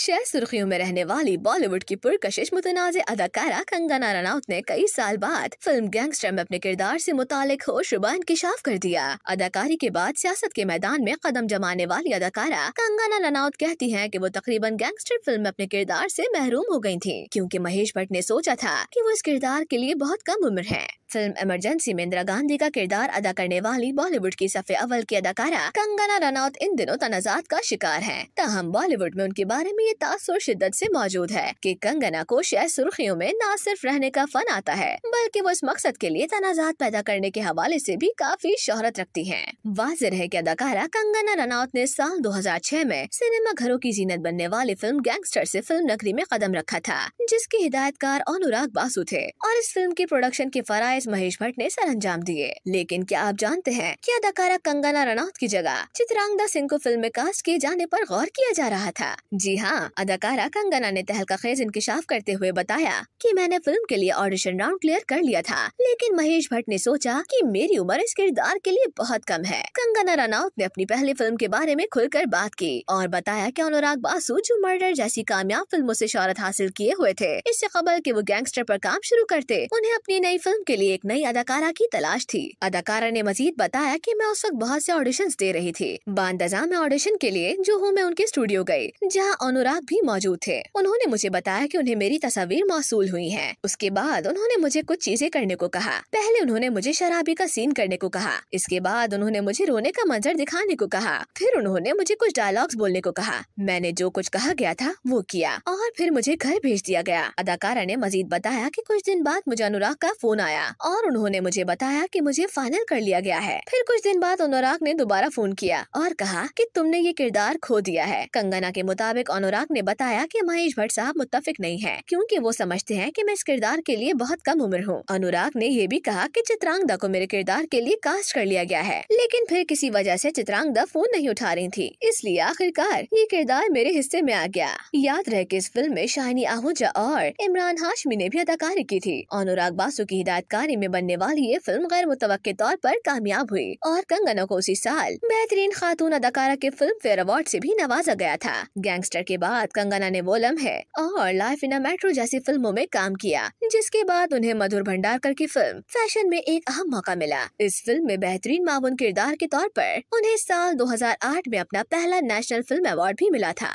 शहर सुर्खियों में रहने वाली बॉलीवुड की पुरकशिश मुतनाज़े अदाकारा कंगना रनौत ने कई साल बाद फिल्म गैंगस्टर में अपने किरदार से मुतालिक होशरुबा इंकिशाफ कर दिया। अदाकारी के बाद सियासत के मैदान में कदम जमाने वाली अदाकारा कंगना रनौत कहती हैं कि वो तकरीबन गैंगस्टर फिल्म में अपने किरदार से महरूम हो गई थी, क्योंकि महेश भट्ट ने सोचा था कि वो इस किरदार के लिए बहुत कम उम्र है। फिल्म इमरजेंसी में इंदिरा गांधी का किरदार अदा करने वाली बॉलीवुड की सफ़े अव्वल की अदाकारा कंगना रनौत इन दिनों तनाज़ात का शिकार हैं। ताहम बॉलीवुड में उनके बारे में ये तासुर शिद्दत से मौजूद है कि कंगना को शहर सुर्खियों में न सिर्फ रहने का फन आता है, बल्कि वो इस मकसद के लिए तनाज़ात पैदा करने के हवाले से भी काफी शोहरत रखती हैं। वाज़ेह है कि अदाकारा कंगना रनौत ने साल 2006 में सिनेमा घरों की जीनत बनने वाली फिल्म गैंगस्टर से फिल्म नगरी में कदम रखा था, जिसके हिदायतकार अनुराग बासु थे और इस फिल्म के प्रोडक्शन के फराइज महेश भट्ट ने सर अंजाम दिए। लेकिन क्या आप जानते हैं कि अदाकारा कंगना रनौत की जगह चित्रांगदा सिंह को फिल्म में कास्ट किए जाने पर गौर किया जा रहा था? जी हाँ, अदाकारा कंगना ने तहलका-खेज इंकिशाफ करते हुए बताया कि मैंने फिल्म के लिए ऑडिशन राउंड क्लियर कर लिया था, लेकिन महेश भट्ट ने सोचा कि मेरी उम्र इस किरदार के लिए बहुत कम है। कंगना रनौत ने अपनी पहली फिल्म के बारे में खुलकर बात की और बताया कि अनुराग बासु जो मर्डर जैसी कामयाब फिल्मों से शोहरत हासिल किए हुए थे, इससे कबल कि वो गैंगस्टर पर काम शुरू करते, उन्हें अपनी नई फिल्म के लिए एक नई अदाकारा की तलाश थी। अदाकारा ने मजीद बताया कि मैं उस वक्त बहुत से ऑडिशंस दे रही थी। बांदजा में ऑडिशन के लिए जो हूँ मैं उनके स्टूडियो गई, जहाँ अनुराग भी मौजूद थे। उन्होंने मुझे बताया कि उन्हें मेरी तस्वीर मौसूल हुई है। उसके बाद उन्होंने मुझे कुछ चीजें करने को कहा। पहले उन्होंने मुझे शराबी का सीन करने को कहा, इसके बाद उन्होंने मुझे रोने का मंजर दिखाने को कहा, फिर उन्होंने मुझे कुछ डायलॉग्स बोलने को कहा। मैंने जो कुछ कहा गया था वो किया और फिर मुझे घर भेज दिया गया। अदाकारा ने मजीद बताया कि कुछ दिन बाद मुझे अनुराग का फोन आया और उन्होंने मुझे बताया कि मुझे फाइनल कर लिया गया है। फिर कुछ दिन बाद अनुराग ने दोबारा फोन किया और कहा कि तुमने ये किरदार खो दिया है। कंगना के मुताबिक अनुराग ने बताया कि महेश भट्ट साहब मुत्तफिक नहीं है, क्योंकि वो समझते हैं कि मैं इस किरदार के लिए बहुत कम उम्र हूँ। अनुराग ने ये भी कहा कि चित्रांगदा को मेरे किरदार के लिए कास्ट कर लिया गया है, लेकिन फिर किसी वजह से चित्रांगदा फोन नहीं उठा रही थी, इसलिए आखिरकार ये किरदार मेरे हिस्से में आ गया। याद रहे कि इस फिल्म में शाहिनी आहूजा और इमरान हाशमी ने भी अदाकारी की थी। अनुराग बासु की हिदायतकारी में बनने वाली ये फिल्म गैर मुतवक्के तौर पर कामयाब हुई और कंगना को उसी साल बेहतरीन खातून अदाकारा के फिल्म फेयर अवार्ड से भी नवाजा गया था। गैंगस्टर के बाद कंगना ने वो लम्हे और लाइफ इन अ मेट्रो जैसी फिल्मों में काम किया, जिसके बाद उन्हें मधुर भंडारकर की फिल्म फैशन में एक अहम मौका मिला। इस फिल्म में बेहतरीन मामून किरदार के तौर पर उन्हें साल 2008 में अपना पहला नेशनल फिल्म अवार्ड भी मिला था।